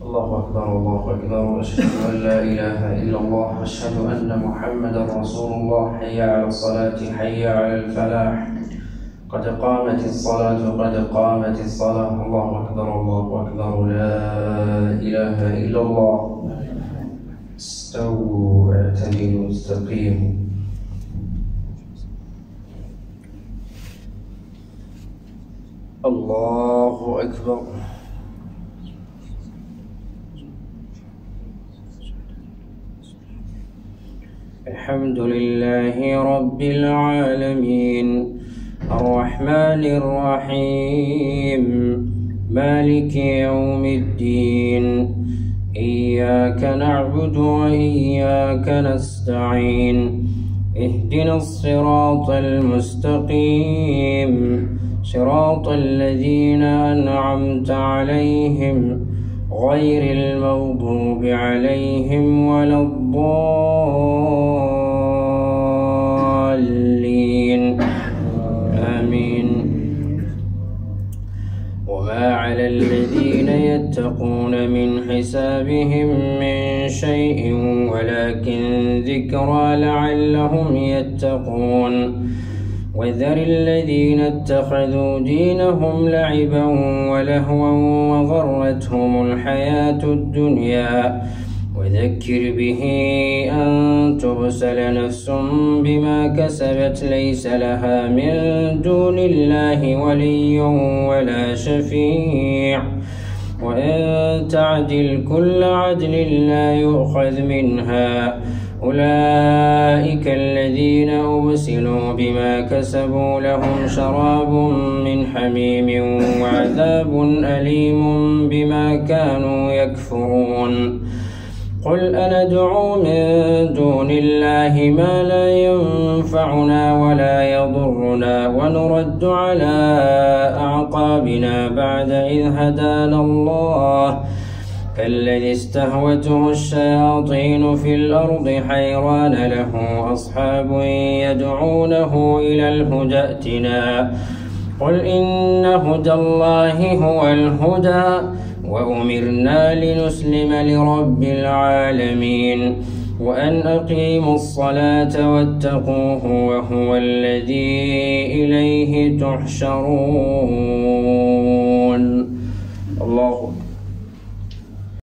الله أكبر الله أكبر، أشهد أن لا إله إلا الله، أشهد أن محمدا رسول الله. حي على الصلاة، حي على الفلاح، قد قامت الصلاة قد قامت الصلاة. الله أكبر الله أكبر، لا إله إلا الله. استووا اعتدلوا استقيموا. الله أكبر. الحمد لله رب العالمين، الرحمن الرحيم، مالك يوم الدين، إياك نعبد وإياك نستعين، اهدنا الصراط المستقيم، صراط الذين أنعمت عليهم غير المغضوب عليهم ولا الضالين، آمين. وما على الذين يتقون من حسابهم من شيء ولكن ذكرى لعلهم يتقون. وذر الذين اتخذوا دينهم لعبا ولهوا وغرتهم الحياة الدنيا، وذكر به أن تبسل نفس بما كسبت ليس لها من دون الله ولي ولا شفيع، وإن تعدل كل عدل لا يؤخذ منها. أولئك الذين أبسلوا بما كسبوا لهم شراب من حميم وعذاب أليم بما كانوا يكفرون. قل أندعو من دون الله ما لا ينفعنا ولا يضرنا ونرد على أعقابنا بعد إذ هدانا الله، كالذي استهوته الشياطين في الأرض حيران له أصحاب يدعونه إلى الهدى ائتنا. قل إن هدى الله هو الهدى، وأمرنا لنسلم لرب العالمين، وأن أقيموا الصلاة واتقوه وهو الذي إليه تحشرون. الله